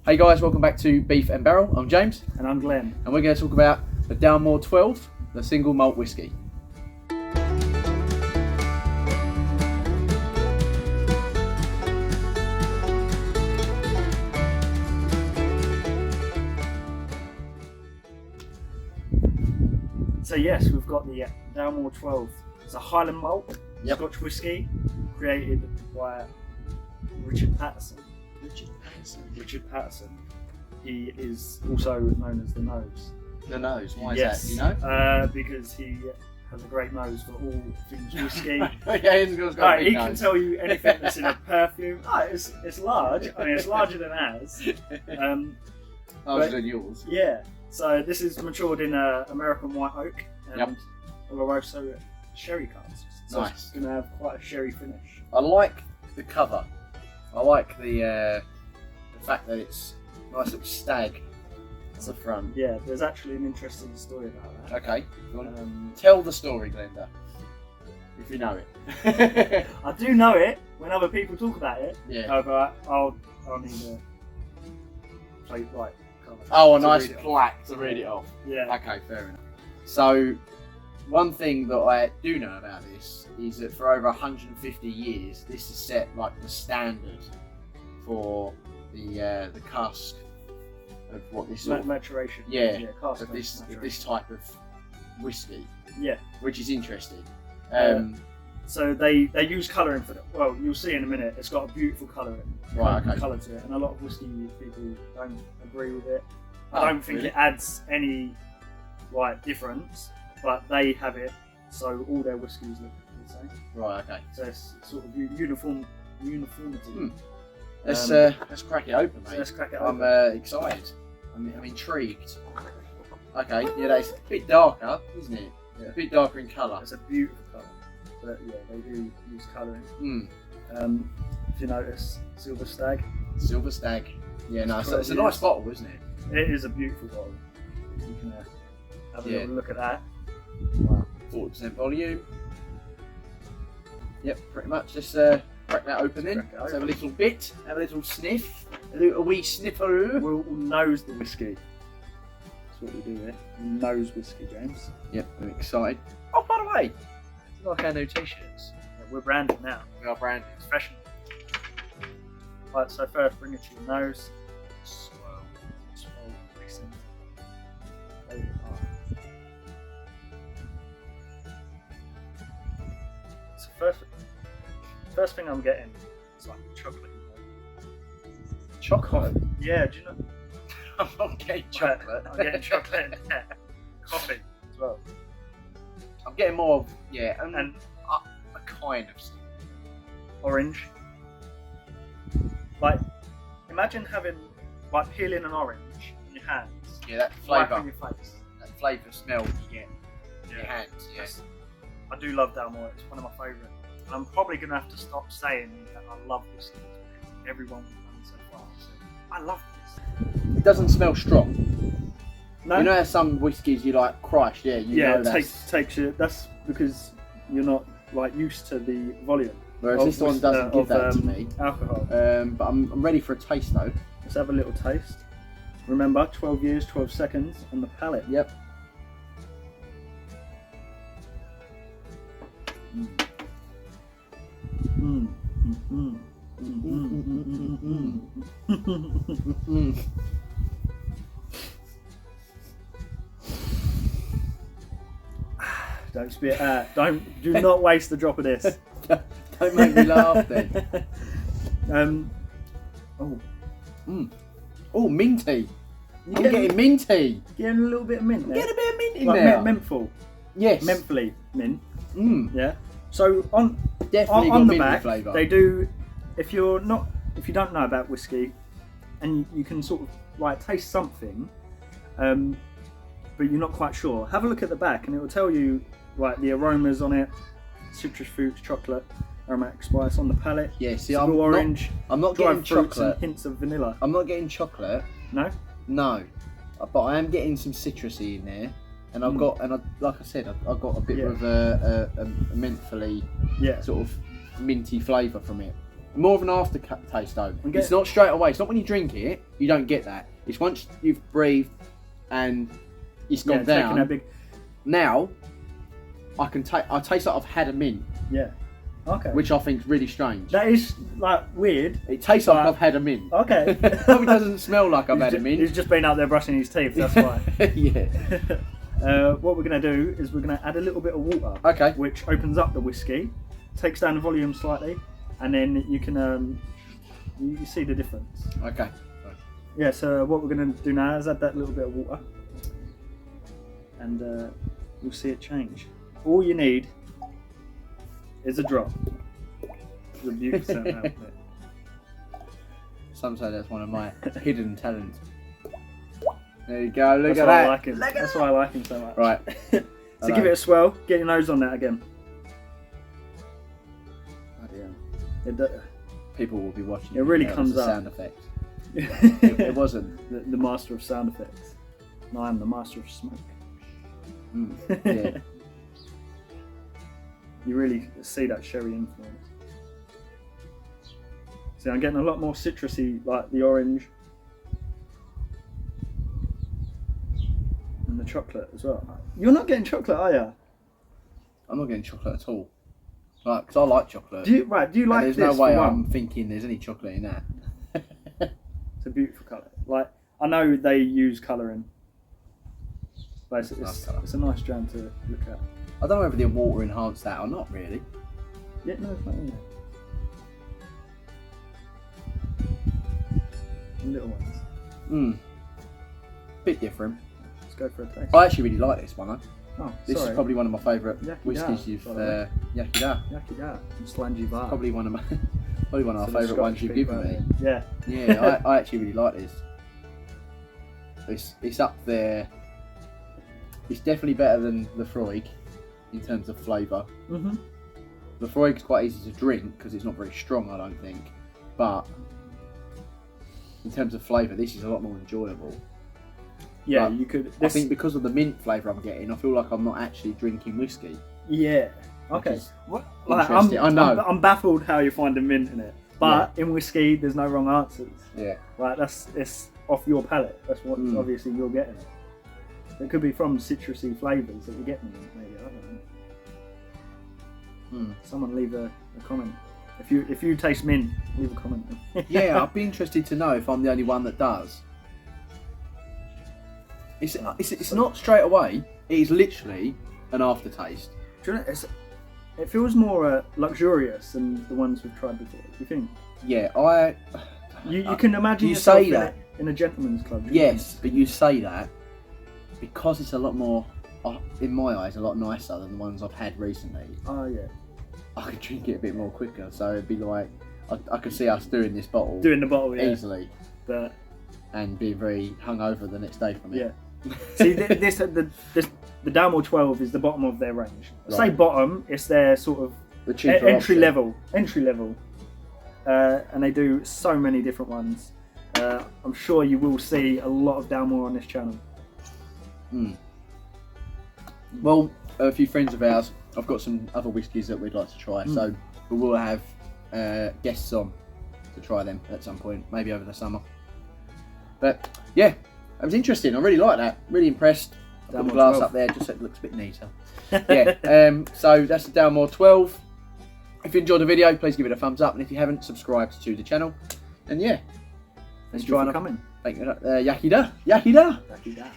Hey guys, welcome back to Beef and Barrel. I'm James. And I'm Glen. And we're going to talk about the Dalmore 12, the single malt whiskey. So yes, we've got the Dalmore 12. It's a Highland malt, Scotch Whisky, created by Richard Patterson. Richard Patterson. He is also known as the Nose. The Nose, why is yes, that, do you know? Because he has a great nose for all things whiskey. Yeah, he's got a big he can tell you anything that's in a perfume. It's large. I mean, it's larger than ours. Larger than yours. Yeah. So this is matured in American white oak and oloroso sherry casks. So Nice. It's going to have quite a sherry finish. I like the cover. I like the fact that it's a nice little stag at the front. Yeah, there's actually an interesting story about that. Okay, tell the story, Glenda, if you know it. I do know it when other people talk about it. Yeah. However, I'll need a plate right colour. Oh, a nice plaque to read it off. Yeah. Okay, fair enough. So, one thing that I do know about this is that for over 150 years, this is set like the standard for the cask of what this sort of maturation. cask of this type of whiskey. Yeah. Which is interesting. So they use colouring for it. Well, you'll see in a minute. It's got a beautiful colour colour to it, and a lot of whiskey people don't agree with it. I don't think it adds any difference, but they have it, so all their whiskies look the same. Right. Okay. So it's sort of uniformity. Let's crack it open, mate. So let's crack it I'm open. excited. I'm intrigued. Okay. Yeah, that's a bit darker, isn't it? Yeah. A bit darker in colour. It's a beautiful colour. But yeah, they do use colouring. If you notice, Silver Stag. Silver Stag. Yeah, no, it's a nice bottle, isn't it? It is a beautiful bottle. You can have a little look at that. Wow. 40% volume. Yep, pretty much. Let's crack that open then. Let's have a little bit, have a little sniff, a wee snifferoo. We'll nose the whiskey. That's what we do here. Nose whiskey, James. Yep, I'm excited. Oh, by the way, I like our new t-shirts. Yeah, we're branded now. We are branded. It's fashion. Right, so first bring it to your nose. Swirl, listen. So first thing I'm getting is like chocolate. Chocolate? Yeah, do you know? I'm not getting chocolate. I'm getting chocolate in there. Coffee as well. I'm getting more of, and a kind of orange. Like, imagine having, peeling an orange in your hands. Yeah, that flavour. Right in your face. That flavour smell you get in your hands, yes. I do love Dalmore, it's one of my favourite. And I'm probably going to have to stop saying that I love whiskey. Everyone we've done so far. So I love this. It doesn't smell strong. No? You know how some whiskies you like, Christ, know that's... takes you, that's because you're not used to the volume. Whereas this one doesn't give that to me. Alcohol. But I'm ready for a taste though. Let's have a little taste. Remember, 12 years, 12 seconds on the palate. Yep. Don't spit out. Do not waste a drop of this. Don't make me laugh then. Oh, minty. I'm getting minty. Getting a little bit of mint there. Get a bit of mint in there. Menthol. Yes. Mentally mint. Yeah. So on the back, flavour. they do. If you don't know about whiskey, and you can sort of taste something, but you're not quite sure, have a look at the back, and it will tell you the aromas on it: citrus fruits, chocolate, aromatic spice on the palate. Yeah. See, I'm orange. I'm not getting chocolate. And hints of vanilla. I'm not getting chocolate. No. No, but I am getting some citrusy in there. And I've got, like I said, I've got a bit of a mentally sort of minty flavour from it. More of an aftertaste though. Okay. It's not straight away. It's not when you drink it. You don't get that. It's once you've breathed and it's gone down. That big... Now, I taste like I've had a mint. Yeah. Okay. Which I think is really strange. That is like weird. It tastes like I've had a mint. Okay. Probably doesn't smell like I've had a mint. He's just been out there brushing his teeth. That's why. Yeah. What we're going to do is we're going to add a little bit of water. Okay. Which opens up the whiskey, takes down the volume slightly, and then you can you see the difference. Okay. Yeah. So what we're going to do now is add that little bit of water, and you'll see it change. All you need is a drop. It's a beautiful sound out there. Some say that's one of my hidden talents. There you go, look at that. Like him. That's why I like him so much. Right. So give it a swell, get your nose on that again. Oh, yeah. People will be watching. It really comes up. Sound effects. it wasn't. The master of sound effects. No, I'm the master of smoke. Yeah. You really see that sherry influence. See, I'm getting a lot more citrusy, like the orange and the chocolate as well. You're not getting chocolate, are you? I'm not getting chocolate at all. Like, because I like chocolate. Do you like there's this? No way I'm thinking there's any chocolate in that. It's a beautiful colour. Like, I know they use colouring, but it's a nice jam to look at. I don't know whether the water enhanced that or not, really. Yeah, no, it's not in there. Little ones. Bit different. Let's go for a taste. I actually really like this one, though. Oh, this is probably one of my favourite whiskies you've... Yakida. Yakida. From Slangy Probably one of my... Probably one of our favourite ones you've given me. Yeah. Yeah, I actually really like this. It's up there. It's definitely better than the Freud in terms of flavour. The Freud's quite easy to drink because it's not very strong, I don't think. But in terms of flavour, this is a lot more enjoyable. Yeah, but you could. I think because of the mint flavour I'm getting, I feel like I'm not actually drinking whiskey. Yeah. Okay. I know. I'm baffled how you find a mint in it, but in whiskey, there's no wrong answers. Yeah. Like it's off your palate. That's what obviously you're getting. It could be from citrusy flavours that you're getting. Maybe I don't know. Someone leave a comment. If you taste mint, leave a comment. Yeah, I'd be interested to know if I'm the only one that does. It's not straight away. It is literally an aftertaste. Do you know, it feels more luxurious than the ones we've tried before. Do you think? Yeah, You can imagine you yourself say that in a gentleman's club. Yes, but you say that because it's a lot more, in my eyes, a lot nicer than the ones I've had recently. Oh yeah. I could drink it a bit more quicker, so it'd be like I could see us doing the bottle easily, and being very hungover the next day from it. Yeah. See, the Dalmore 12 is the bottom of their range. Right. Say bottom, it's their sort of entry level, and they do so many different ones. I'm sure you will see a lot of Dalmore on this channel. Well, a few friends of ours, I've got some other whiskies that we'd like to try, so we will have guests on to try them at some point, maybe over the summer. But yeah, it was interesting. I really like that. Really impressed. I've got the glass 12 up there, just so it looks a bit neater. Yeah. So that's the Dalmore 12. If you enjoyed the video, please give it a thumbs up, and if you haven't, subscribe to the channel. And yeah, let's try and coming. Thank you. Yakida. Yakida. Yakida.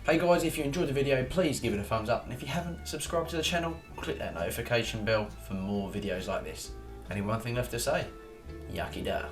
Hey guys, if you enjoyed the video, please give it a thumbs up, and if you haven't subscribed to the channel, click that notification bell for more videos like this. Only one thing left to say, Yaki da.